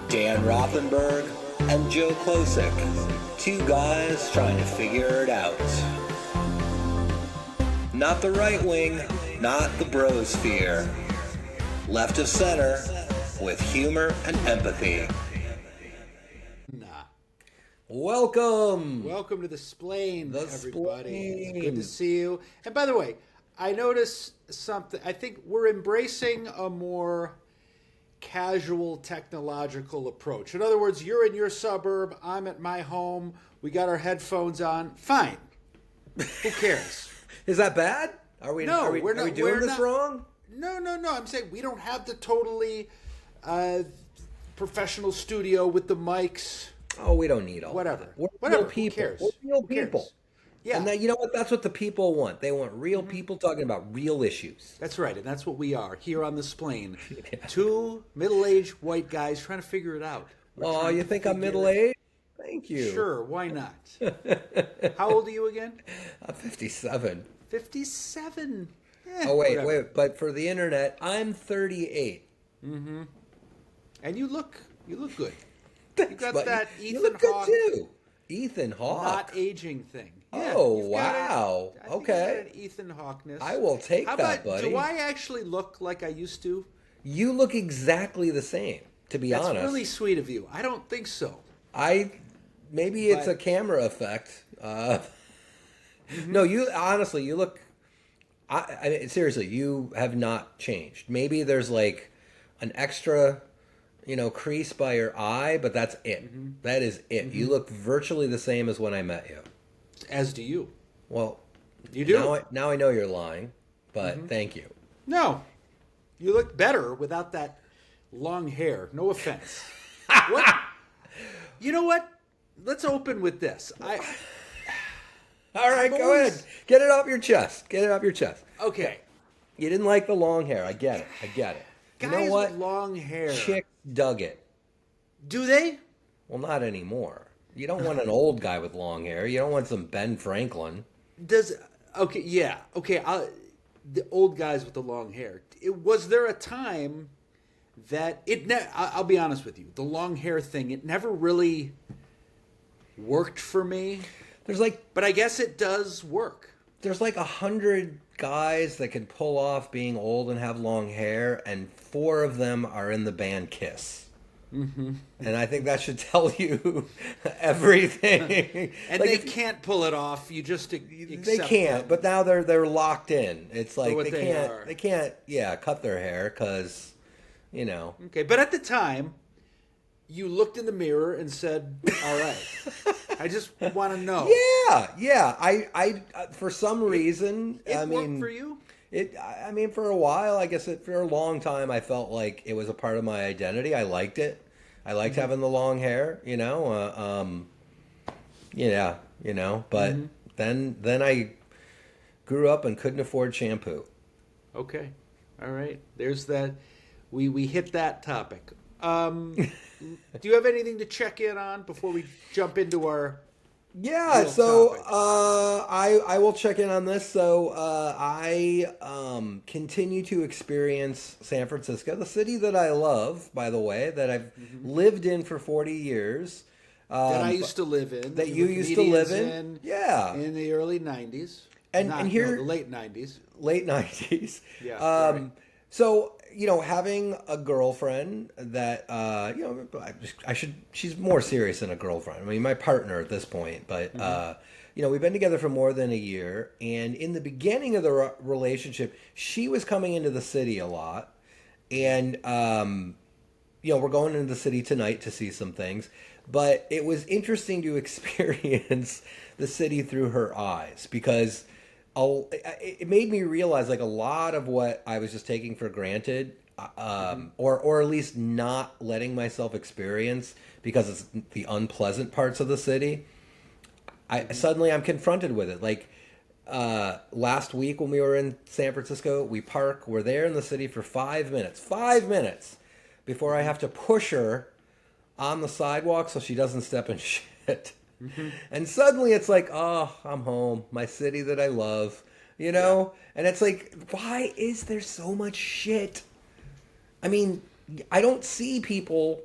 Dan Rothenberg and Joe Klosik, two guys trying to figure it out. Not the right wing, not the brosphere. Left of center, with humor and empathy. Welcome! Welcome to the Splain, everybody. Splain. It's good to see you. And by the way, I noticed something. I think we're embracing a more casual technological approach. In other words, you're in your suburb, I'm at my home, we got our headphones on. Fine. Who cares? Is that bad? Are we doing this wrong? No. I'm saying we don't have the totally professional studio with the mics. Oh, we don't need all whatever. That. We're Whatever. real people. Who cares? We're real Who cares? people. Yeah. And you know what? That's what the people want. They want real people talking about real issues. That's right, and that's what we are here on the Splain. Yeah. Two middle-aged white guys trying to figure it out. Oh, you think I'm middle-aged? Thank you. Sure, why not? How old are you again? I'm 57. 57. Oh, wait. But for the internet, I'm 38. Mm-hmm. And you look good. Thanks, you got buddy. that You Ethan look good Hawke too. Ethan Hawke. not aging thing. Yeah, Oh, wow. I think Okay. you got an Ethan Hawkeness. I will take How that, about, buddy. do I actually look like I used to? You look exactly the same, to be honest. That's really sweet of you. I don't think so. Maybe it's a camera effect. No, you honestly, you look. I mean, seriously, you have not changed. Maybe there's like an extra, crease by your eye, but that's it. Mm-hmm. That is it. Mm-hmm. You look virtually the same as when I met you. As do you. Well, you do. Now I know you're lying, but thank you. No, you look better without that long hair. No offense. What? You know what? Let's open with this. All right, go ahead. Get it off your chest. Okay. You didn't like the long hair. I get it. Guys you know what? with long hair. Chicks dug it. Do they? Well, not anymore. You don't want an old guy with long hair. You don't want some Ben Franklin. The old guys with the long hair. Was there a time that I'll be honest with you. The long hair thing, it never really worked for me. But I guess it does work. There's like 100 guys that can pull off being old and have long hair, and 4 of them are in the band Kiss. Mm-hmm. And I think that should tell you everything. And they can't pull it off. You just accept they can't. them. But now they're locked in. It's like they can't cut their hair because Okay, but at the time, you looked in the mirror and said, "All right, I just want to know." Yeah. I for some reason, it worked for you. For a while, I guess for a long time, I felt like it was a part of my identity. I liked it. I liked having the long hair. But then I grew up and couldn't afford shampoo. Okay, all right. There's that. We hit that topic. Do you have anything to check in on before we jump into our topic? I will check in on this. So I continue to experience San Francisco, the city that I love, by the way, that I've lived in for 40 years. That I used to live in. That you used to live in. Yeah. In the early 90s. The late 90s. Late 90s. Yeah. So, having a girlfriend that, she's more serious than a girlfriend. I mean, my partner at this point, but, we've been together for more than a year. And in the beginning of the relationship, she was coming into the city a lot. And, we're going into the city tonight to see some things. But it was interesting to experience the city through her eyes because it made me realize like a lot of what I was just taking for granted, or at least not letting myself experience because it's the unpleasant parts of the city. Suddenly I'm confronted with it. Like last week when we were in San Francisco, we're there in the city for 5 minutes before I have to push her on the sidewalk so she doesn't step in shit. Mm-hmm. And suddenly it's like, oh, I'm home, my city that I love, Yeah. And it's like, why is there so much shit? I mean, I don't see people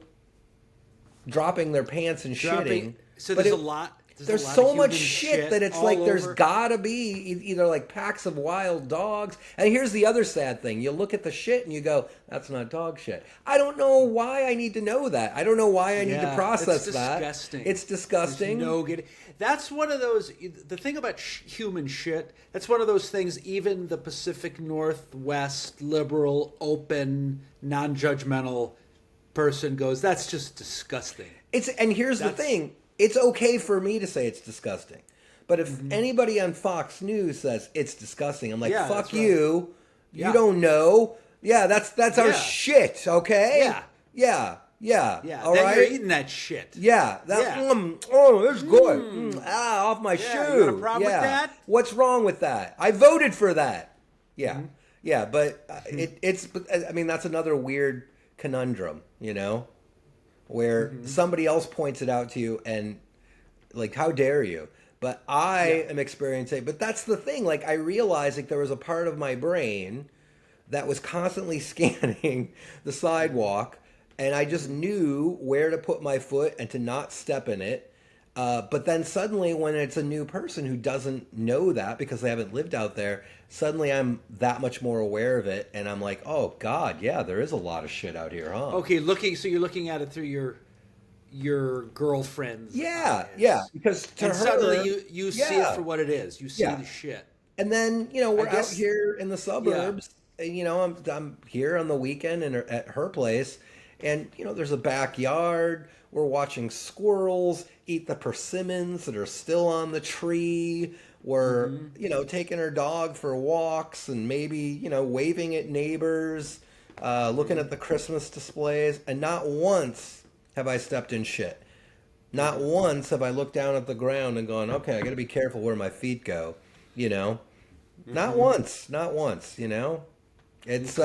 dropping their pants and shitting. So But there's a lot. There's a lot so of much human shit that it's all like there's over. gotta be either like packs of wild dogs. And here's the other sad thing. You look at the shit and you go, that's not dog shit. I don't know why I need to know that. I don't know why I need to process it's that. disgusting. It's disgusting. There's no getting. That's one of those. The thing about human shit. That's one of those things. Even the Pacific Northwest liberal, open, non-judgmental person goes, that's just disgusting. And here's the thing. It's okay for me to say it's disgusting. But if anybody on Fox News says it's disgusting, I'm like, fuck you. Yeah. You don't know. Yeah, that's our shit, okay? Yeah. Yeah. All then right? you're eating that shit. Yeah. It's good. Off my shoe. You got a problem with that? What's wrong with that? I voted for that. Yeah. Yeah, but it's I mean, that's another weird conundrum, you know? Where somebody else points it out to you and like, how dare you? But I am experiencing, but that's the thing. Like, I realized like there was a part of my brain that was constantly scanning the sidewalk, and I just knew where to put my foot and to not step in it. But then suddenly when it's a new person who doesn't know that because they haven't lived out there, suddenly I'm that much more aware of it. And I'm like, oh God, yeah, there is a lot of shit out here, huh? Okay, so you're looking at it through your girlfriend's eyes. Yeah, because to her, suddenly you see it for what it is. You see the shit. And then, we're out here in the suburbs, and, I'm here on the weekend and at her place, and, there's a backyard. We're watching squirrels eat the persimmons that are still on the tree. We're, taking her dog for walks and maybe, waving at neighbors, looking at the Christmas displays. And not once have I stepped in shit. Not once have I looked down at the ground and gone, okay, I got to be careful where my feet go, Not once, It's,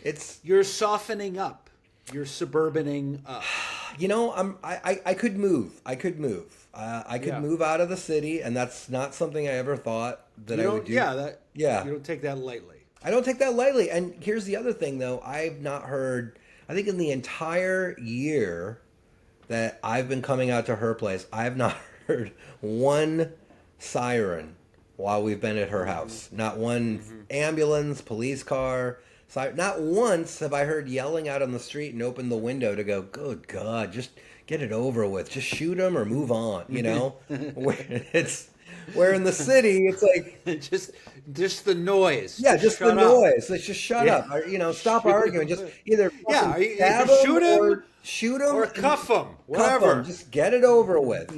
it's... You're softening up. You're suburbaning up. I could move. I could move out of the city, and that's not something I ever thought that I would do. You don't take that lightly. I don't take that lightly. And here's the other thing, though. I've not heard, I think in the entire year that I've been coming out to her place, I've not heard one siren while we've been at her house. Not one ambulance, police car. Not once have I heard yelling out on the street and open the window to go, good God, just get it over with. Just shoot them or move on, Where in the city, it's like... just the noise. Yeah, just the noise. Let's just shut up. Or, stop arguing. Just either stab them shoot them. Or cuff them. Whatever. Cuff them. Just get it over with,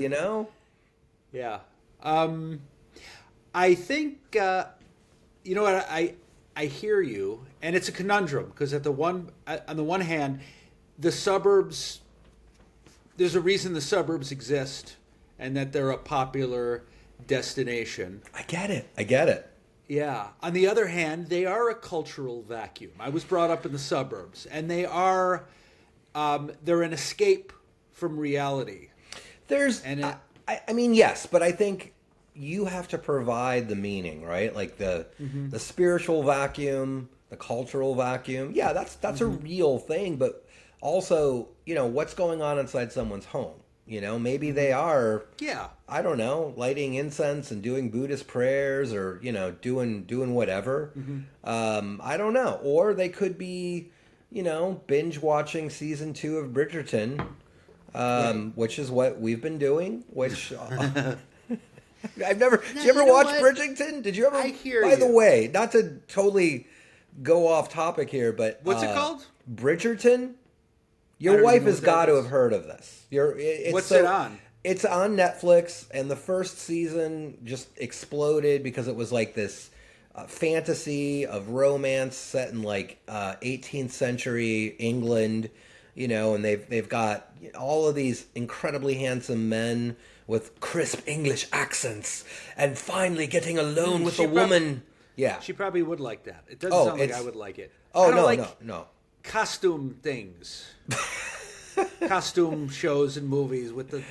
Yeah. I think, you know what, I hear you, and it's a conundrum because on the one hand, the suburbs, there's a reason the suburbs exist and that they're a popular destination. I get it. Yeah. On the other hand, they are a cultural vacuum. I was brought up in the suburbs, and they're an escape from reality. I mean, yes, but I think you have to provide the meaning, right? Like the spiritual vacuum, the cultural vacuum. Yeah, that's a real thing, but also, what's going on inside someone's home? Maybe they are, I don't know, lighting incense and doing Buddhist prayers or, doing whatever. I don't know. Or they could be, binge watching season 2 of Bridgerton, which is what we've been doing, which... I've never... Did you ever watch Bridgerton? Did you ever... I hear By the way, not to totally go off topic here, but... What's it called? Bridgerton? Your wife has got to have heard of this. What's it on? It's on Netflix, and the first season just exploded because it was like this fantasy of romance set in like 18th century England, and they've got all of these incredibly handsome men with crisp English accents, and finally getting alone with a woman. Yeah, she probably would like that. It doesn't sound like I would like it. Oh, no. Costume things, costume shows and movies with the.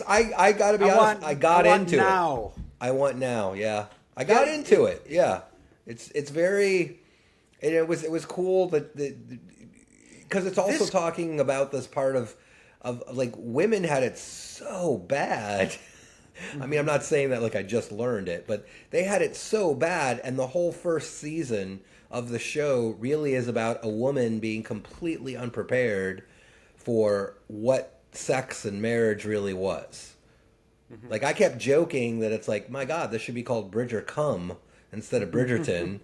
I gotta be honest. I got into now. it. I want now. Yeah, I got into it. Yeah, it's very, and it was cool that because it's also talking about this part of of like women had it so bad. I mean, I'm not saying that like I just learned it, but they had it so bad, and the whole first season of the show really is about a woman being completely unprepared for what sex and marriage really was. Like I kept joking that it's like, my God, this should be called Bridger Cum instead of Bridgerton,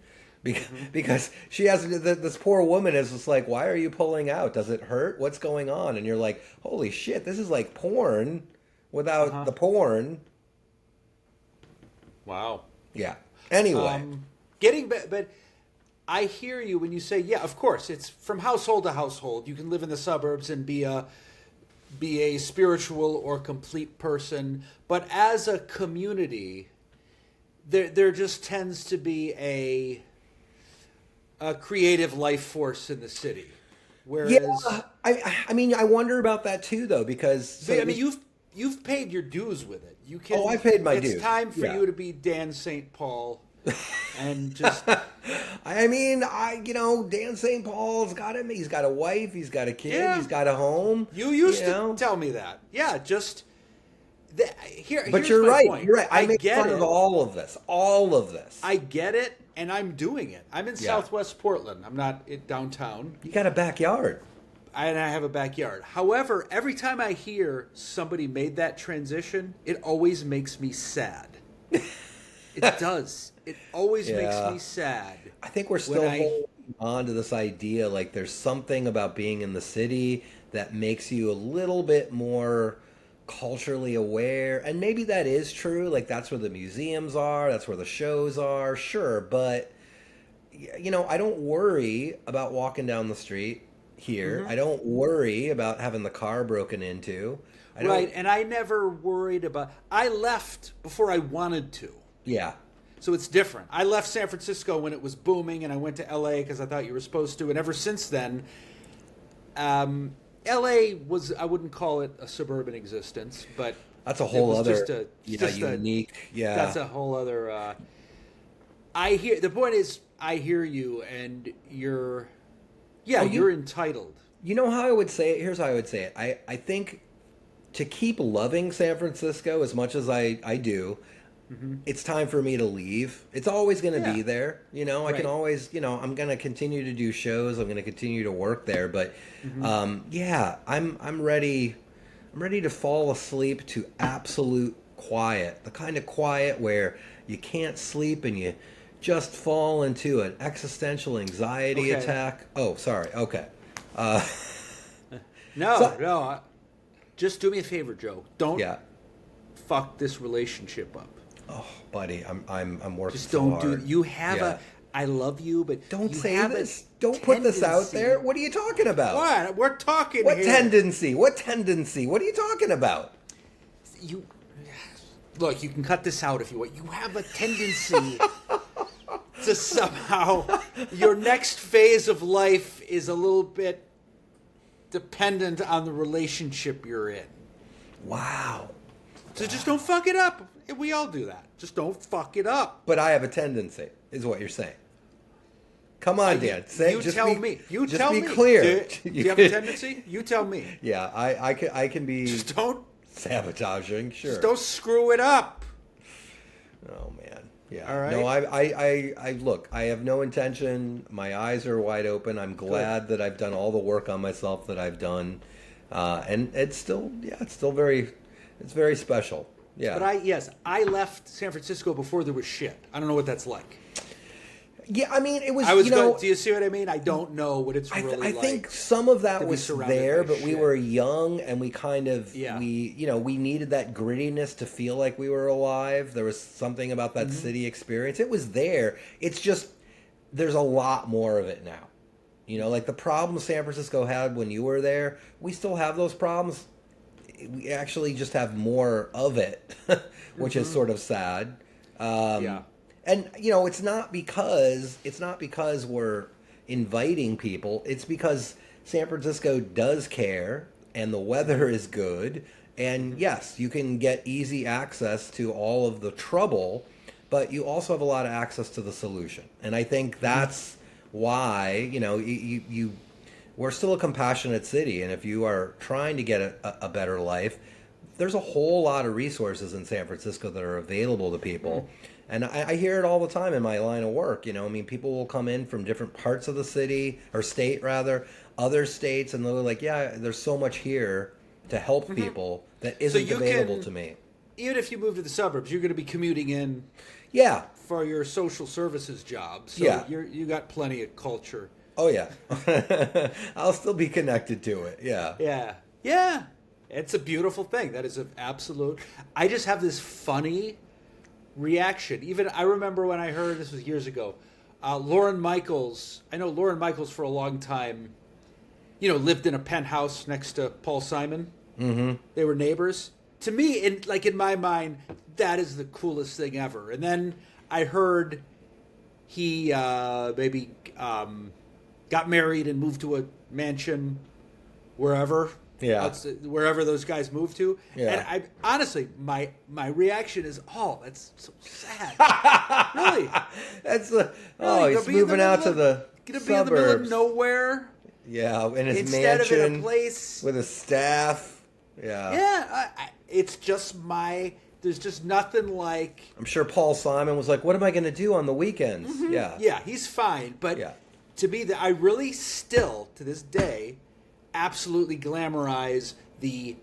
because she has this poor woman is just like, why are you pulling out? Does it hurt? What's going on? And you're like, holy shit, this is like porn without the porn. Wow. Yeah. Anyway, Getting but I hear you when you say, yeah, of course, it's from household to household. You can live in the suburbs and be a spiritual or complete person, but as a community, there just tends to be a creative life force in the city. Whereas, yeah, I mean, I wonder about that too, though, because I mean, you've paid your dues with it. You can. Oh, I paid my dues. It's time for Yeah. you to be Dan St. Paul, and just. I mean, Dan St. Paul's got him. He's got a wife. He's got a kid. Yeah. He's got a home. You used to tell me that. Yeah, just. But Here's you're my right. point. You're right. I make get fun it. of all of this. All of this. I get it, and I'm doing it. I'm in Yeah. Southwest Portland. I'm not in downtown. You got a backyard. And I have a backyard. However, every time I hear somebody made that transition, it always makes me sad. It does. It always makes me sad. I think we're still holding on to this idea like there's something about being in the city that makes you a little bit more culturally aware. And maybe that is true. Like that's where the museums are. That's where the shows are. Sure. But, I don't worry about walking down the street here. I don't worry about having the car broken into. Right, and I never worried about. I left before I wanted to, Yeah. so it's different. I left San Francisco when it was booming, and I went to L.A. because I thought you were supposed to. And ever since then, L.A. was. I wouldn't call it a suburban existence, but That's a whole other just unique. Yeah. That's a whole other. I hear the point is I hear you, and you're. Yeah, you're entitled. You know how I would say it? Here's how I would say it. I think to keep loving San Francisco as much as I do, it's time for me to leave. It's always going to be there. I can always, I'm going to continue to do shows. I'm going to continue to work there. But yeah, I'm ready. I'm ready to fall asleep to absolute quiet. The kind of quiet where you can't sleep and you just fall into an existential anxiety attack. Oh, sorry. Okay. No. Just do me a favor, Joe. Don't fuck this relationship up. Oh, buddy, I'm working. Just so don't hard. do. You have I love you, but don't you say have this. Don't put this out tendency- there. What are you talking about? What? We're talking What here. tendency? What tendency? What are you talking about? You look. You can cut this out if you want. You have a tendency to somehow your next phase of life is a little bit dependent on the relationship you're in. Wow. So just don't fuck it up. We all do that. Just don't fuck it up. But I have a tendency, is what you're saying. Come on, Dan. You tell me. You just tell be me. clear. Do you have a tendency? You tell me. Yeah, I can be Just don't. sabotaging. Sure. Just don't screw it up. Oh man. Yeah. All right. No, I look. I have no intention. My eyes are wide open. I'm glad that I've done all the work on myself that I've done, and it's still it's very special. Yeah. But I left San Francisco before there was shit. I don't know what that's like. Yeah, I mean, it was. Do you see what I mean? I don't know what it's really like. I think some of that to be was surrounded there, by but we shit. were young and we kind of Yeah. we needed that grittiness to feel like we were alive. There was something about that city experience. It was there. It's just there's a lot more of it now. Like the problems San Francisco had when you were there, we still have those problems. We actually just have more of it, which is sort of sad. Yeah. And it's not because we're inviting people. It's because San Francisco does care and the weather is good. And yes, you can get easy access to all of the trouble, but you also have a lot of access to the solution. And I think that's why, we're still a compassionate city, and if you are trying to get a better life, there's a whole lot of resources in San Francisco that are available to people. And I hear it all the time in my line of work. I mean, people will come in from different parts of the city, or state rather, other states, and they're like, yeah, there's so much here to help people that isn't available to me. Even if you move to the suburbs, you're going to be commuting in Yeah. for your social services job. So Yeah. you got plenty of culture. Oh, yeah. I'll still be connected to it. Yeah. Yeah. Yeah. It's a beautiful thing. That is an absolute... I just have this funny reaction. Even I remember when I heard, this was years ago, Lauren Michaels. I know Lauren Michaels for a long time, lived in a penthouse next to Paul Simon. Mm-hmm. They were neighbors. To me, in my mind, that is the coolest thing ever. And then I heard he maybe got married and moved to a mansion wherever. Yeah. Wherever those guys moved to. Yeah. And I honestly, my reaction is, oh, that's so sad. Really. That's he's be in the moving out to middle the Gonna suburbs. be in the middle of nowhere Yeah, in his instead mansion of in a place. with his staff. Yeah. Yeah, it's just there's just nothing like... I'm sure Paul Simon was like, what am I going to do on the weekends? Mm-hmm. Yeah. Yeah, he's fine. But Yeah. to me, I really still, to this day, absolutely glamorize the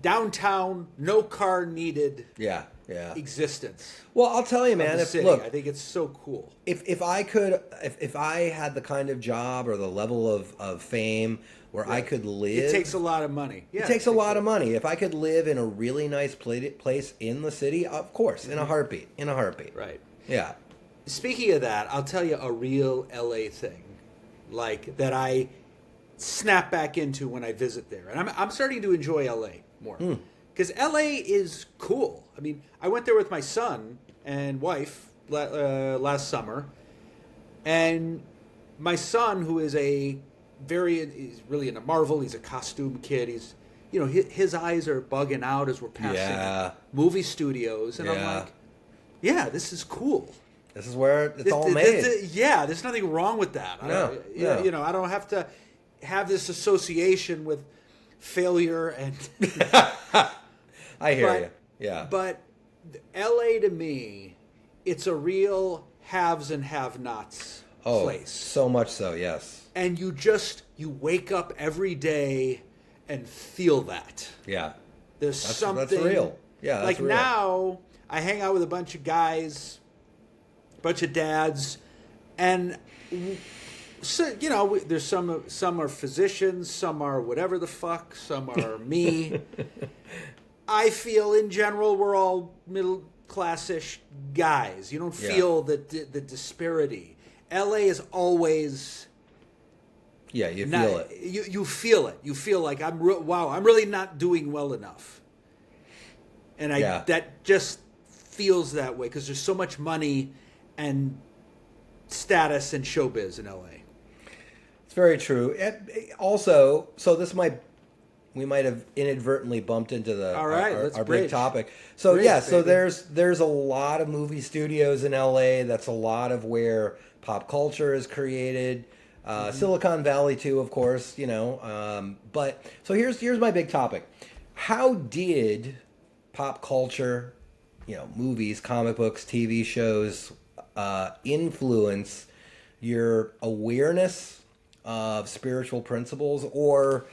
downtown, no car needed Yeah. Yeah. existence. Well, I'll tell you, of man. the If city. look, I think it's so cool. if I had the kind of job or the level of fame where I could live, It takes a lot of money. Yeah, it takes a lot of money. If I could live in a really nice place in the city, of course, in a heartbeat. Right. Yeah. Speaking of that, I'll tell you a real LA thing, that I snap back into when I visit there, and I'm starting to enjoy LA more because LA is cool. I mean, I went there with my son and wife last summer, and my son, who is he's really into Marvel. He's a costume kid. He's, his eyes are bugging out as we're passing movie studios, and I'm like, yeah, this is cool. This is where it's all made. There's nothing wrong with that. No. I don't have to have this association with failure and. I hear you. Yeah. But L.A. to me, it's a real haves and have-nots place. So much so, yes. And you wake up every day and feel that. Yeah. There's something. That's real. Yeah, that's real. Now, I hang out with a bunch of guys, a bunch of dads, and so, there's some are physicians, some are whatever the fuck, some are me. I feel in general we're all middle class-ish guys. You don't feel the disparity. LA is always... Yeah, you feel it. You feel it. You feel like I'm really not doing well enough. And that just feels that way because there's so much money and status and showbiz in LA. It's very true. Also, so we might have inadvertently bumped into our big topic. So so there's a lot of movie studios in LA. That's a lot of where pop culture is created. Silicon Valley too, of course, but so here's my big topic. How did pop culture, movies, comic books, TV shows, influence your awareness of spiritual principles, or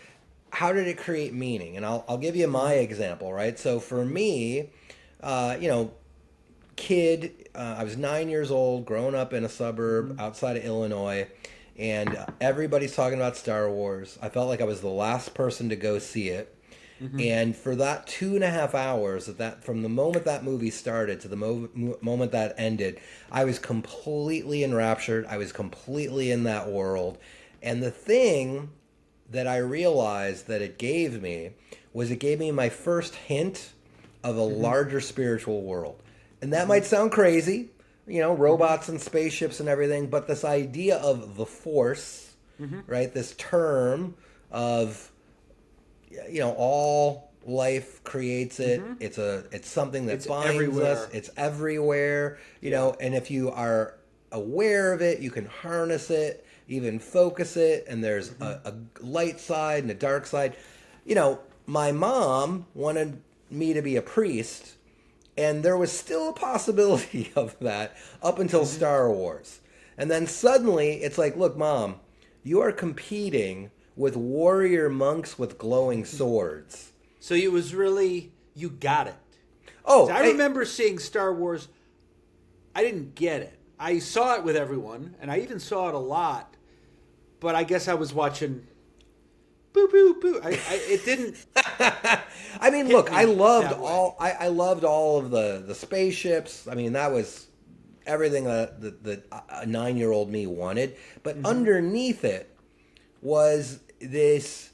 how did it create meaning? And I'll give you my example, right? So for me, kid, I was 9 years old, growing up in a suburb outside of Illinois, and everybody's talking about Star Wars. I felt like I was the last person to go see it. Mm-hmm. And for that 2.5 hours, from the moment that movie started to the moment that ended, I was completely enraptured. I was completely in that world. And the thing that I realized that it gave me was it gave me my first hint of a larger spiritual world. And that might sound crazy, robots and spaceships and everything, but this idea of the Force, right? This term of, all life creates it. It's something that binds everywhere. us. It's everywhere, and if you are aware of it, you can harness it. even focus it, and there's a light side and a dark side. My mom wanted me to be a priest, and there was still a possibility of that up until Star Wars. And then suddenly it's like, look, Mom, you are competing with warrior monks with glowing swords. So it was really, you got it. Oh, So I remember seeing Star Wars. I didn't get it. I saw it with everyone, and I even saw it a lot. But I guess I was watching. Boo boo boo. It didn't. I mean, look, I loved that way. all. I loved all of the spaceships. I mean, that was everything that a 9-year-old me wanted. But underneath it was this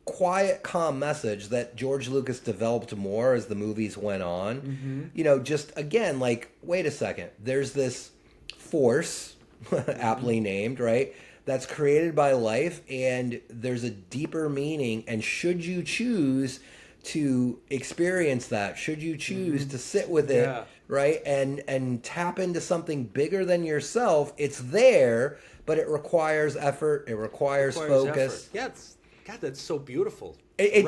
quiet, calm message that George Lucas developed more as the movies went on. Just again, like, wait a second. There's this force, aptly named, right? That's created by life, and there's a deeper meaning. And should you choose to experience that, should you choose to sit with it, right, and tap into something bigger than yourself, it's there, but it requires effort. It requires focus. Effort. Yeah, God, that's so beautiful. It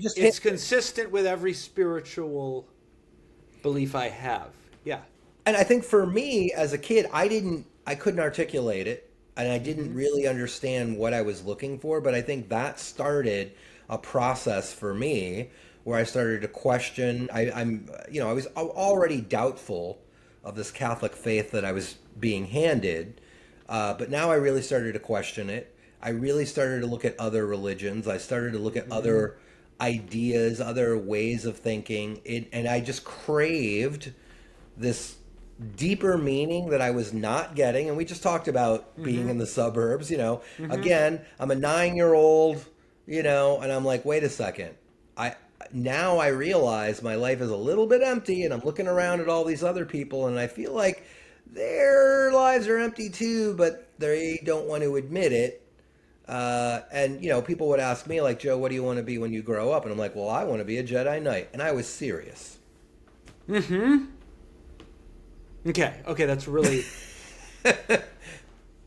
just it's consistent with every spiritual belief I have. Yeah. And I think for me as a kid, I couldn't articulate it, and I didn't really understand what I was looking for, but I think that started a process for me where I started to question. I was already doubtful of this Catholic faith that I was being handed, but now I really started to question it. I really started to look at other religions. I started to look at other ideas, other ways of thinking, and I just craved this deeper meaning that I was not getting. And we just talked about being in the suburbs, Again, I'm a 9-year-old, and I'm like, wait a second. Now I realize my life is a little bit empty, and I'm looking around at all these other people, and I feel like their lives are empty too, but they don't want to admit it. And people would ask me, like, Joe, what do you want to be when you grow up? And I'm like, well, I want to be a Jedi Knight. And I was serious. Okay, that's really.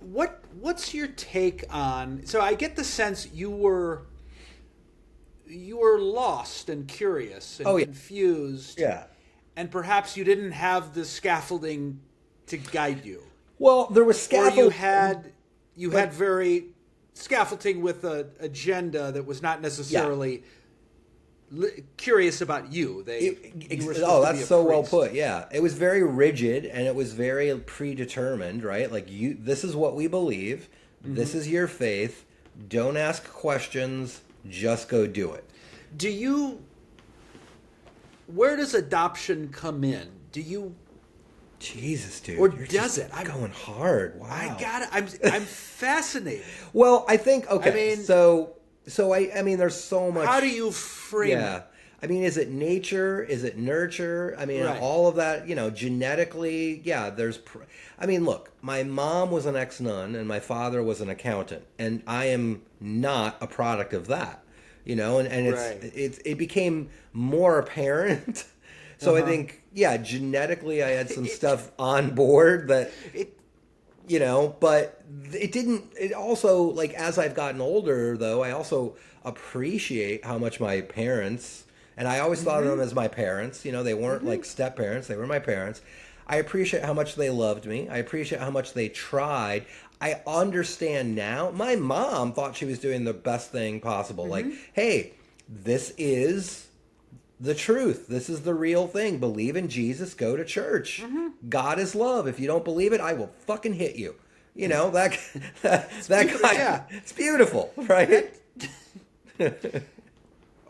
What's your take on? So I get the sense you were lost and curious and confused. Yeah. And perhaps you didn't have the scaffolding to guide you. Well, there was scaffolding. Or you had very scaffolding with an agenda that was not necessarily curious about you. That's so well put. Yeah, it was very rigid, and it was very predetermined, right? Like, this is what we believe. This is your faith. Don't ask questions. Just go do it. Where does adoption come in? Jesus, dude. Or does it? I'm going hard. Wow. I got it. I'm fascinated. Well, I think, okay. I mean, there's so much. How do you frame it? I mean, is it nature? Is it nurture? I mean, Right. all of that, genetically, look, my mom was an ex-nun and my father was an accountant, and I am not a product of that, and it became more apparent. So I think, genetically I had some stuff on board that, but it also, like, as I've gotten older, though, I also appreciate how much my parents, and I always thought of them as my parents, they weren't like step parents, they were my parents. I appreciate how much they loved me. I appreciate how much they tried. I understand now. My mom thought she was doing the best thing possible. Like, hey, this is the truth. This is the real thing. Believe in Jesus. Go to church. God is love. If you don't believe it, I will fucking hit you. That guy. Yeah. It's beautiful, right?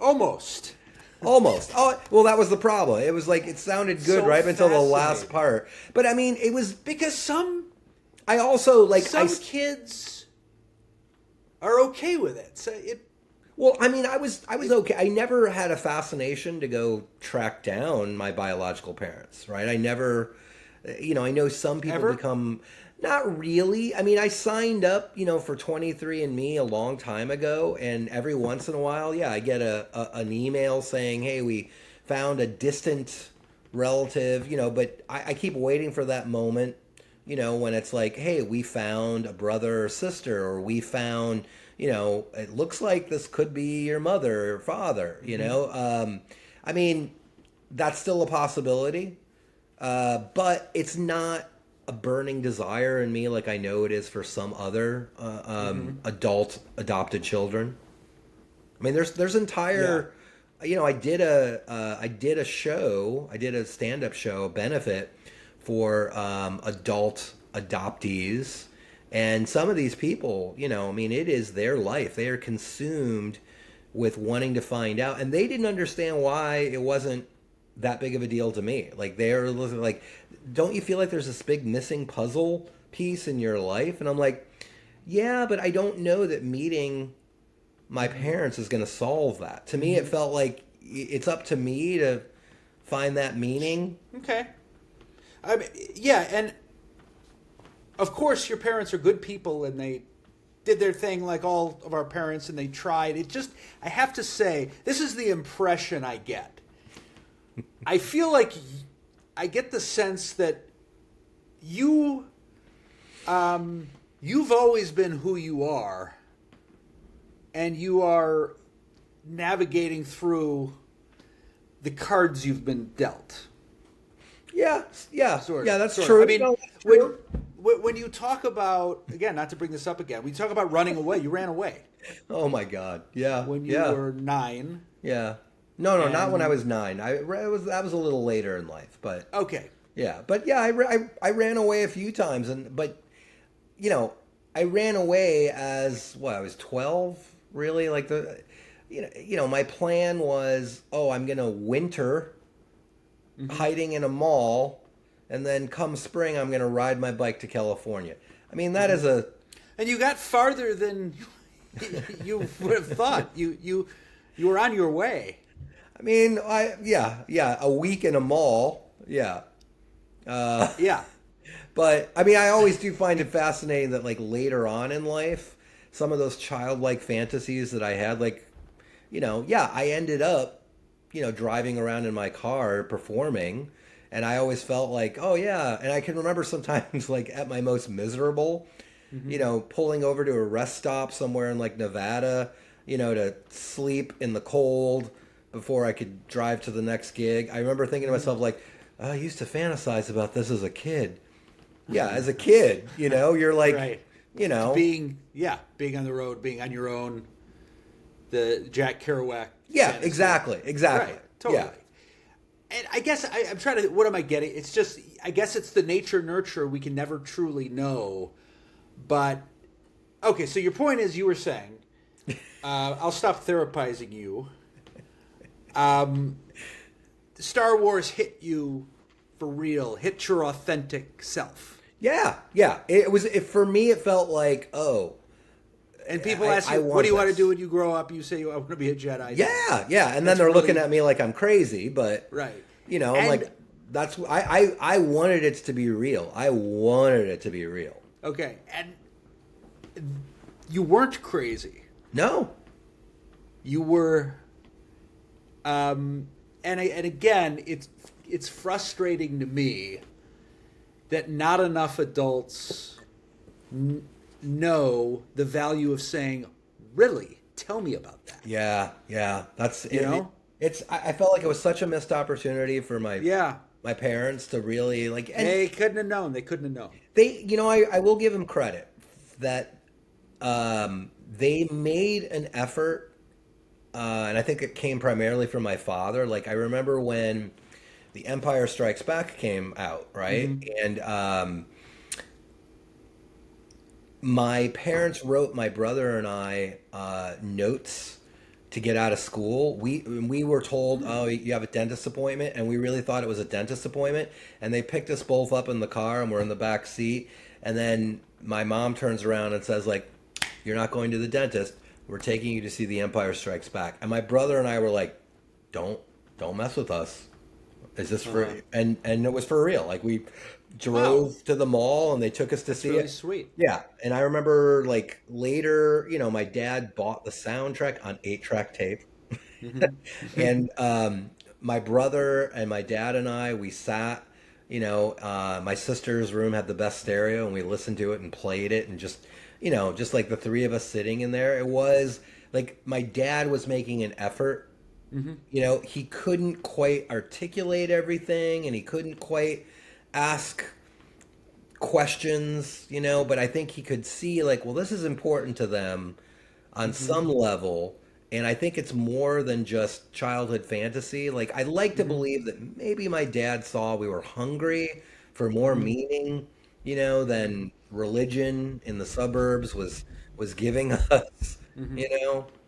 Almost. Oh, well, that was the problem. It was like, it sounded good So right until the last fascinating. part. But I mean, it was Because some kids kids are okay with it. So Well, I mean, I was okay. I never had a fascination to go track down my biological parents, right? I never, I know some people Ever? become, not really. I mean, I signed up, for 23andMe a long time ago, and every once in a while, I get an email saying, hey, we found a distant relative, but I keep waiting for that moment when it's like, hey, we found a brother or sister, or we found, it looks like this could be your mother or father, I mean, that's still a possibility, but it's not a burning desire in me like I know it is for some other adult adopted children. I mean, there's Yeah. entire, I did a show, I did a stand up show, a benefit for adult adoptees, and some of these people, I mean, it is their life. They are consumed with wanting to find out, and they didn't understand why it wasn't that big of a deal to me. Like they're like, don't you feel like there's this big missing puzzle piece in your life? And I'm like, yeah, but I don't know that meeting my parents is going to solve that. To me, it felt like it's up to me to find that meaning. Okay. I mean, yeah, and of course your parents are good people and they did their thing like all of our parents and they tried. It just, I have to say, this is the impression I get. I feel like I get the sense that you, you've always been who you are, and you are navigating through the cards you've been dealt. Yeah, yeah, Sort yeah. of. That's Sort of. true. I mean, That's when true. when you talk about, again, not to bring this up again, when you talk about running away, you ran away Oh my God. Yeah, when you yeah, were 9. yeah. No, no, not when I And was 9. It was that was a little later in life, but okay, yeah, but yeah, I ran away a few times, but you know, I ran away as what I was 12, really. Like my plan was, oh, I'm gonna winter hiding in a mall, and then come spring, I'm gonna ride my bike to California. I mean, that is a and you got farther than you would have thought. You were on your way. I mean, yeah, a week in a mall, yeah. Yeah. But I mean, I always do find it fascinating that like later on in life, some of those childlike fantasies that I had, like, yeah, I ended up, driving around in my car performing, and I always felt like, oh yeah, and I can remember sometimes like at my most miserable, pulling over to a rest stop somewhere in like Nevada, to sleep in the cold before I could drive to the next gig. I remember thinking to myself like, "Oh, I used to fantasize about this as a kid." Yeah, as a kid, you're like, Right. you know, Being on the road, being on your own, the Jack Kerouac yeah, fantasy. exactly. Right, totally. Yeah. And I guess I'm trying to. What am I getting? It's just. I guess it's the nature nurture. We can never truly know. But okay, so your point is, you were saying, I'll stop therapizing you. Star Wars hit you for real. Hit your authentic self. Yeah, yeah. For me. It felt like, oh, And people I, ask I you, "What want do you want to this. do when you grow up?" You say, "I want to be a Jedi." Yeah, yeah. And then That's they're looking really- at me like I'm crazy, but Right. I'm And like, that's I wanted it to be real. I wanted it to be real. okay, and you weren't crazy. No. You were, and again, it's frustrating to me that not enough adults know the value of saying, "Really, tell me about that." Yeah, yeah. That's You know? it's. I felt like it was such a missed opportunity for Yeah, my parents to really like. And they couldn't have known. They couldn't have known. I will give them credit that they made an effort, and I think it came primarily from my father. Like I remember when The Empire Strikes Back came out, right? And my parents wrote my brother and I notes to get out of school. We were told, oh, you have a dentist appointment, and we really thought it was a dentist appointment. And they picked us both up in the car, and we're in the back seat. And then my mom turns around and says, like, "You're not going to the dentist. We're taking you to see The Empire Strikes Back." And my brother and I were like, "Don't mess with us. Is this for?" And it was for real. Like we drove to the mall, and they took us to see Really it. sweet. Yeah, and I remember like later, my dad bought the soundtrack on 8-track tape, and my brother and my dad and I, we sat My sister's room had the best stereo, and we listened to it and played it, and just like the three of us sitting in there, it was like my dad was making an effort. He couldn't quite articulate everything, and he couldn't quite ask questions, but I think he could see like, well, this is important to them on some level. And I think it's more than just childhood fantasy. Like, I like to believe that maybe my dad saw we were hungry for more meaning, than religion in the suburbs was giving us,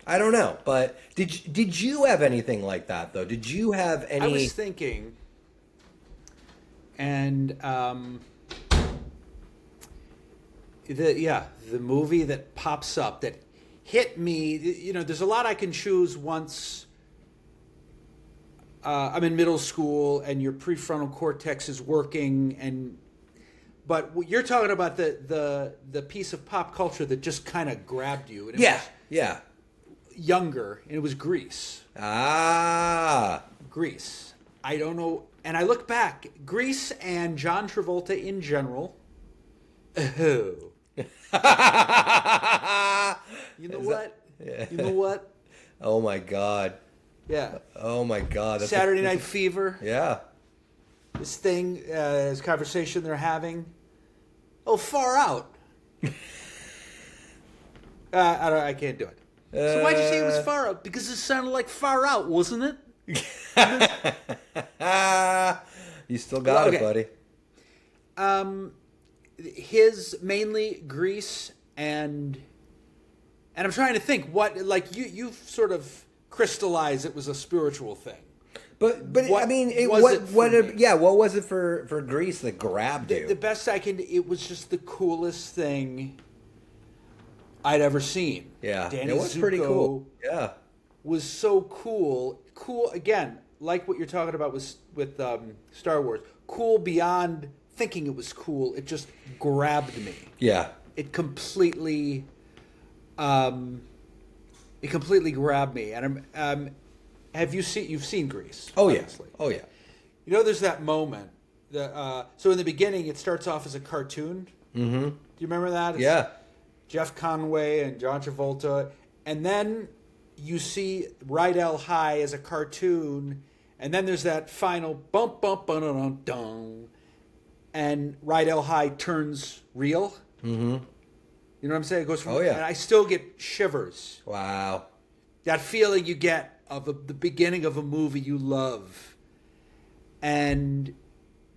I don't know. But did you have anything like that though? Did you have I was any? thinking, and the movie that pops up that hit me. There's a lot I can choose once I'm in middle school and your prefrontal cortex is working, but you're talking about the piece of pop culture that just kind of grabbed you. And it Yeah, was yeah. younger, and it was Grease. Ah. Grease. I don't know. And I look back, Grease and John Travolta in general. Oh. You know what? Yeah. You know what? Oh my God. Yeah. Oh my God. Saturday Night Fever. Yeah. This conversation they're having. Oh, Far Out. I can't do it. So why'd you say it was Far Out? Because it sounded like Far Out, wasn't it? You still got Okay. it, buddy. His mainly Grease and I'm trying to think what, like, you've sort of crystallized it was a spiritual thing. But What I mean, was what it for what me? yeah, what was it for Grease that grabbed you? The best I can, it was just the coolest thing I'd ever seen. Yeah, Danny it was pretty Zuko cool. Yeah, was so cool. Cool, again, like what you're talking about with Star Wars. Cool beyond thinking it was cool. It just grabbed me. yeah. It completely grabbed me. And you've seen Grease? Oh yeah. Obviously. Oh yeah. There's that moment. So in the beginning, it starts off as a cartoon. Mm-hmm. Do you remember that? It's Yeah. Jeff Conway and John Travolta. And then you see Rydell High as a cartoon. And then there's that final bump, bump, dun, dun, dun, and Rydell High turns real. Mm-hmm. You know what I'm saying? It goes from, Oh, yeah. and I still get shivers. Wow. That feeling you get of the beginning of a movie you love. And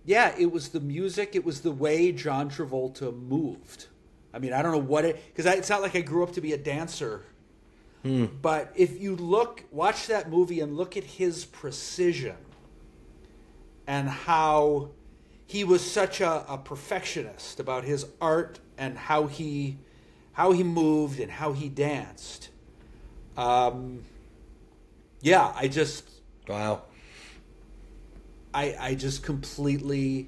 yeah, it was the music, it was the way John Travolta moved. I mean, I don't know what because it's not like I grew up to be a dancer. But if you watch that movie and look at his precision and how he was such a perfectionist about his art and how he moved and how he danced. Yeah, I just Wow. I just completely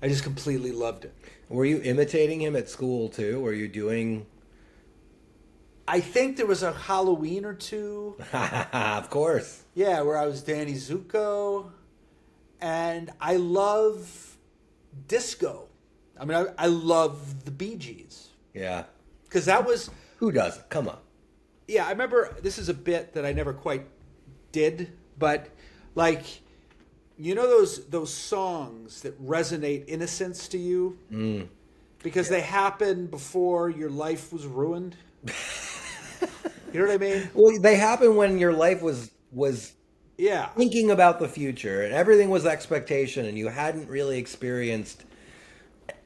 loved it. Were you imitating him at school too? Were you doing? I think there was a Halloween or two. Of course. Yeah, where I was Danny Zuko. And I love disco. I mean, I love the Bee Gees. Yeah. Because that was... Who doesn't? Come on. Yeah, I remember, this is a bit that I never quite did, but like, those songs that resonate innocence to you? Because they happened before your life was ruined? You know what I mean? Well, they happen when your life was Yeah. thinking about the future and everything was expectation and you hadn't really experienced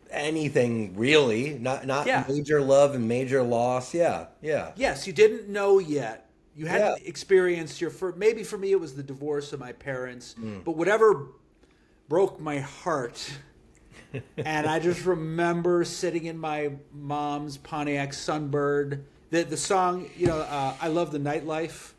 anything really, not Yeah. major love and major loss. Yeah. Yes, you didn't know yet. You hadn't Yeah. experienced maybe for me it was the divorce of my parents, but whatever broke my heart. And I just remember sitting in my mom's Pontiac Sunbird. The song, I Love the Nightlife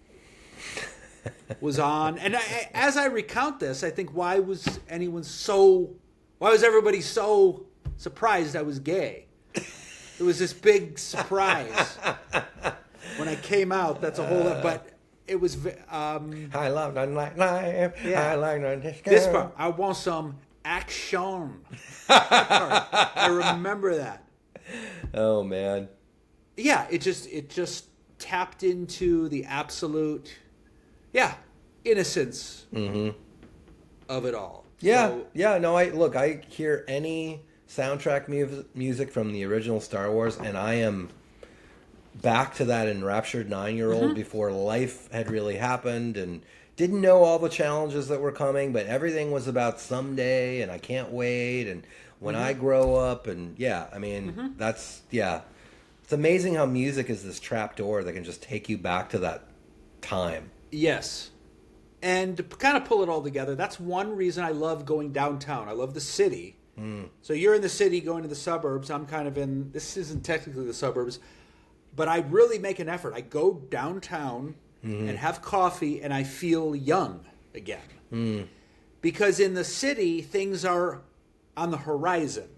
was on. And as I recount this, I think why was everybody so surprised I was gay? It was this big surprise. When I came out, that's a whole lot, but it was I love the nightlife. Yeah. I like the disco. this part. I want some Action. I remember that. Oh man. Yeah, it just tapped into the absolute, innocence of it all. Yeah, So, yeah. No, I hear any soundtrack music from the original Star Wars, and I am back to that enraptured 9-year-old before life had really happened, and didn't know all the challenges that were coming, but everything was about someday, and I can't wait, and when I grow up, and it's amazing how music is this trap door that can just take you back to that time. yes. And to kind of pull it all together, that's one reason I love going downtown. I love the city. So you're in the city going to the suburbs. I'm kind of in, this isn't technically the suburbs, but I really make an effort. I go downtown and have coffee, and I feel young again. Because in the city, things are on the horizon.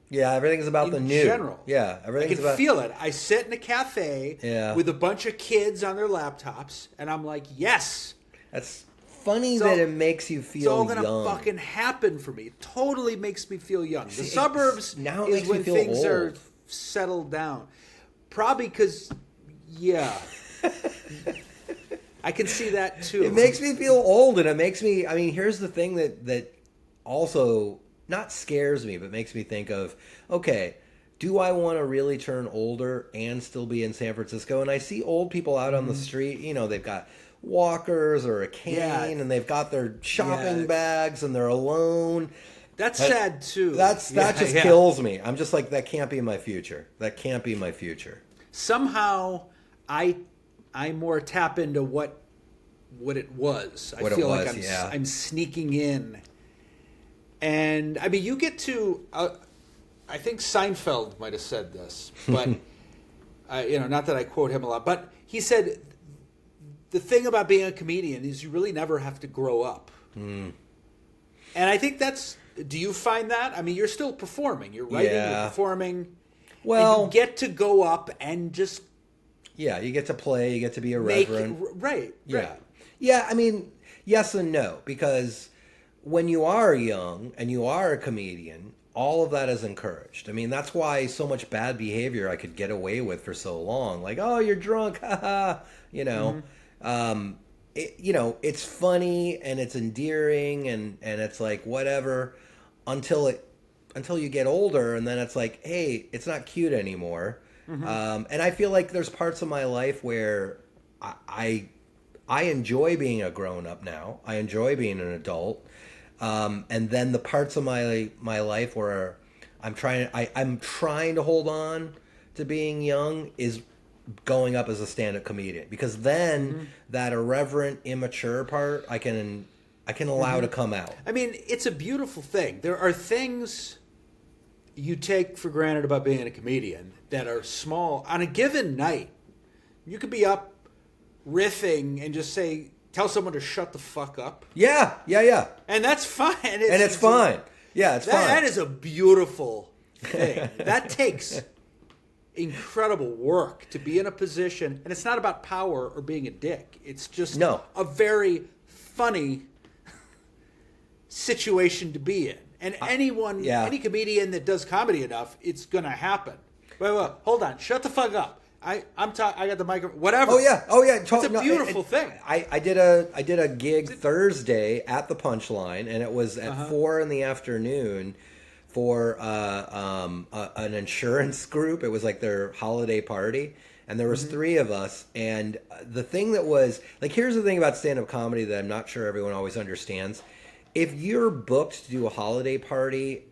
Yeah, everything's about the new. General. Yeah, I everything's can about. feel it. I sit in a cafe Yeah. with a bunch of kids on their laptops, and I'm like, yes. That's funny So- that it makes you feel It's all gonna young. fucking happen for me. It totally makes me feel young. See, The suburbs now it is makes me when feel things are old. settled down. Probably because, I can see that too. It makes me feel old, and it makes me. I mean, here's the thing that also not scares me, but makes me think of, okay, do I want to really turn older and still be in San Francisco? And I see old people out on the street. You know, they've got walkers or a cane, Yeah. and they've got their shopping Yeah. bags, and they're alone. That's sad too. That just Yeah. kills me. I'm just like, that can't be my future. That can't be my future. Somehow, I more tap into what it was. What I it feel was, like yeah. I'm sneaking in, and I mean, you get to. I think Seinfeld might have said this, but not that I quote him a lot, but he said the thing about being a comedian is you really never have to grow up. And I think that's. Do you find that? I mean, you're still performing. You're writing. Yeah. You're performing. Well, and you get to go up and just yeah, you get to play. You get to be make irreverent. right. Yeah. Yeah, I mean, yes and no, because when you are young and you are a comedian, all of that is encouraged. I mean, that's why so much bad behavior I could get away with for so long. Like, oh, you're drunk, haha, it's funny and it's endearing and it's like whatever until you get older, and then it's like, hey, it's not cute anymore. And I feel like there's parts of my life where I enjoy being a grown up now. I enjoy being an adult. And then the parts of my life where I'm trying to hold on to being young is going up as a stand-up comedian, because then that irreverent, immature part I can allow to come out. I mean, it's a beautiful thing. There are things you take for granted about being a comedian that are small. On a given night, you could be up riffing and just tell someone to shut the fuck up. Yeah. And that's fine. It's fine. Yeah, it's fine. That is a beautiful thing. That takes incredible work to be in a position, and it's not about power or being a dick. It's just a very funny situation to be in. And any comedian that does comedy enough, it's gonna happen. Wait, hold on, shut the fuck up. I got the microphone. Whatever. Oh yeah. It's a beautiful thing. I did a gig Thursday at the Punchline, and it was at 4 p.m. for an insurance group. It was like their holiday party, and there was 3 of us. And the thing that was like, here's the thing about stand-up comedy that I'm not sure everyone always understands. If you're booked to do a holiday party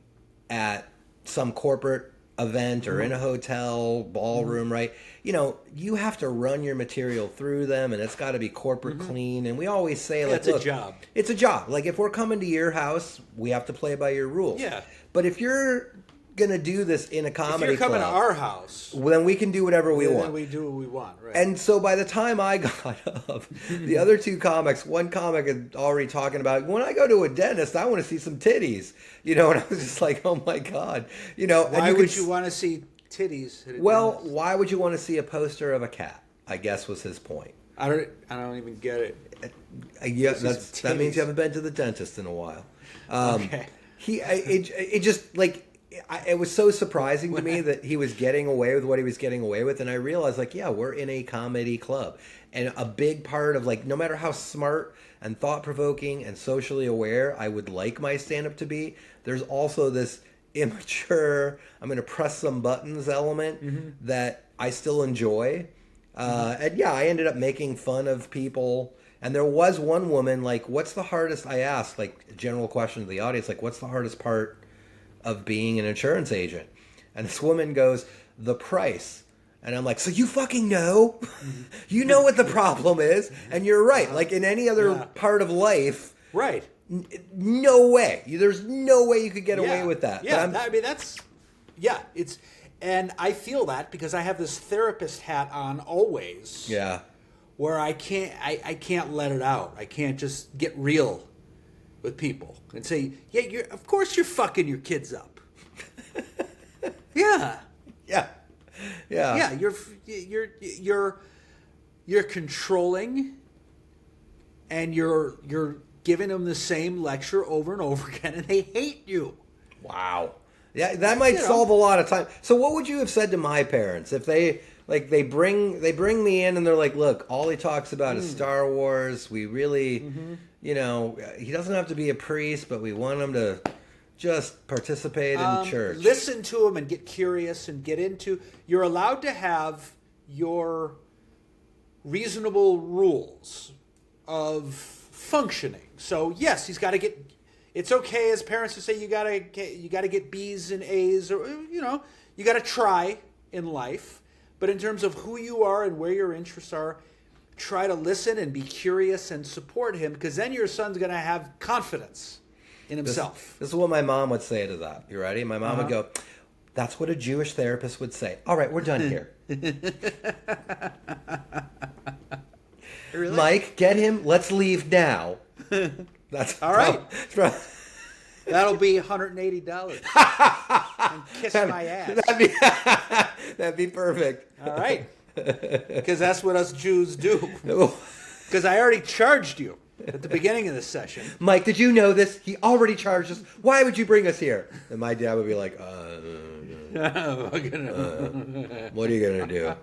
at some corporate event or in a hotel ballroom, right? You have to run your material through them, and it's got to be corporate clean. And we always say, like, it's a job. It's a job. Like, if we're coming to your house, we have to play by your rules. Yeah. But if you're gonna do this in a comedy If you're coming club, to our house, well, then we can do whatever we want. Then we do what we want, right? And so by the time I got up, the other 2 comics, one comic had already talking about, when I go to a dentist, I want to see some titties. And I was just like, oh my God. Why would you want to see titties? Well, why would you want to see a poster of a cat? I guess was his point. I don't even get it. Yeah, that means you haven't been to the dentist in a while. Okay. It just like it was so surprising to me that he was getting away with what he was getting away with, and I realized like, yeah, we're in a comedy club, and a big part of like, no matter how smart and thought provoking and socially aware I would like my stand up to be, there's also this immature, I'm going to press some buttons element that I still enjoy. And yeah, I ended up making fun of people. And there was one woman, like, what's the hardest, I asked, like, a general question to the audience, like, what's the hardest part of being an insurance agent? And this woman goes, the price. And I'm like, so you fucking know? You know what the problem is? And you're right. Like, in any other part of life, Right. No way. There's no way you could get away with that. Yeah, I mean, it's, and I feel that because I have this therapist hat on always. Yeah. Where I can't let it out. I can't just get real with people and say, yeah, of course you're fucking your kids up. Yeah. Yeah. Yeah, you're controlling, and you're giving them the same lecture over and over again, and they hate you. Wow. Yeah, that might solve a lot of time. So what would you have said to my parents if they bring me in and they're like, look, all he talks about is Star Wars. We really, he doesn't have to be a priest, but we want him to just participate in church. Listen to him and get curious and get into. You're allowed to have your reasonable rules of functioning. So yes, he's got to get. It's okay as parents to say you got to get B's and A's, or you got to try in life. But in terms of who you are and where your interests are, try to listen and be curious and support him, because then your son's going to have confidence in himself. This is what my mom would say to that. You ready? My mom would go, that's what a Jewish therapist would say. All right, we're done here. Really? Mike, get him. Let's leave now. That's all right. That'll be $180. And kiss my ass. That'd be perfect. All right. Because that's what us Jews do. Because I already charged you at the beginning of this session. Mike, did you know this? He already charged us. Why would you bring us here? And my dad would be like, what are you going to do?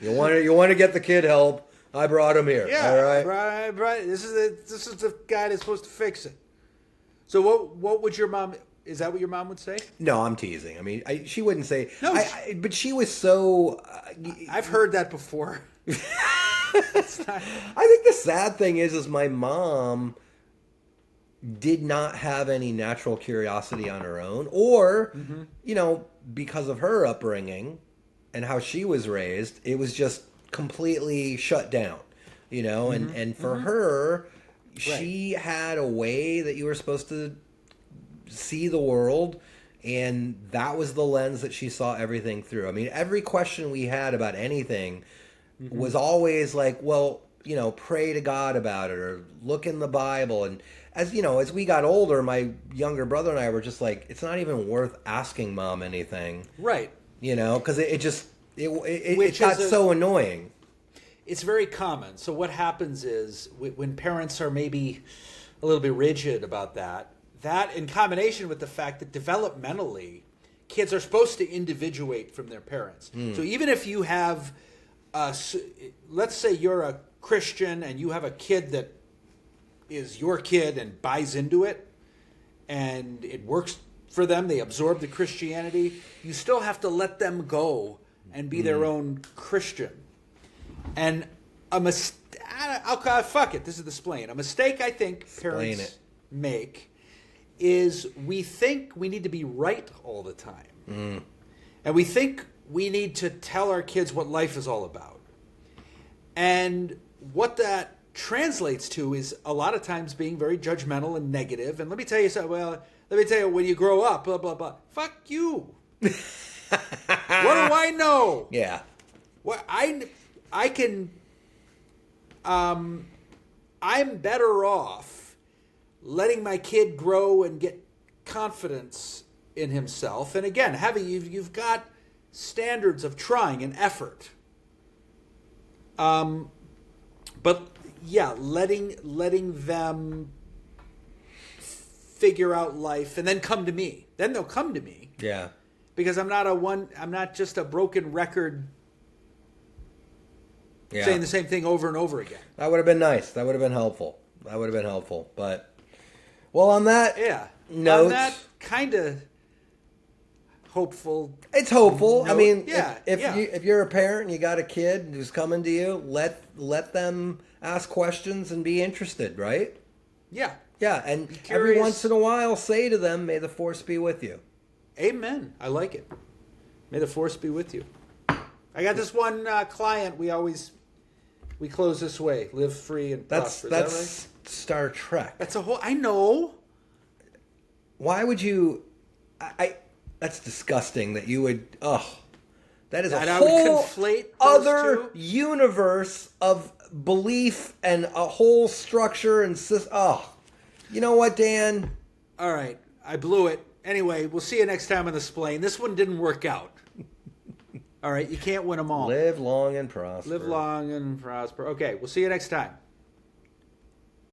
You want to get the kid help? I brought him here. Yeah, all right. Right. This is the guy that's supposed to fix it. So what would your mom? Is that what your mom would say? No, I'm teasing. I mean, she wouldn't say. No, but she was so. I've heard that before. I think the sad thing is my mom did not have any natural curiosity on her own, or because of her upbringing and how she was raised, it was just completely shut down, and for her, she had a way that you were supposed to see the world, and that was the lens that she saw everything through. I mean, every question we had about anything was always like, well, pray to God about it, or look in the Bible. And as we got older, my younger brother and I were just like, it's not even worth asking Mom anything, right? Because it got so annoying. It's very common. So what happens is when parents are maybe a little bit rigid about that in combination with the fact that developmentally kids are supposed to individuate from their parents. So even if you have, let's say you're a Christian and you have a kid that is your kid and buys into it and it works for them, they absorb the Christianity, you still have to let them go and be their own Christian. And fuck it, this is the splain. A mistake I think parents make is we think we need to be right all the time. And we think we need to tell our kids what life is all about. And what that translates to is a lot of times being very judgmental and negative. And let me tell you something, when you grow up, blah, blah, blah. Fuck you. What do I know? Yeah. What I can, I'm better off letting my kid grow and get confidence in himself. And again, you've got standards of trying and effort. But yeah, letting them figure out life and then come to me. Then they'll come to me. Yeah. Because I'm not just a broken record saying the same thing over and over again. That would have been nice. That would have been helpful. But well, on that note, on that kind of hopeful. It's hopeful. Note, I mean, yeah, if you're a parent and you got a kid who's coming to you, let them ask questions and be interested, right? Yeah. Yeah, and every once in a while say to them, "May the force be with you." Amen. I like it. May the force be with you. I got this one client. We close this way: live free and prosper. That's Is that right? Star Trek. That's a whole. I know. Why would you? That's disgusting. That you would. That is a whole other universe of belief and a whole structure and you know what, Dan? All right, I blew it. Anyway, we'll see you next time on the Splain. This one didn't work out. All right, you can't win them all. Live long and prosper. Live long and prosper. Okay, we'll see you next time.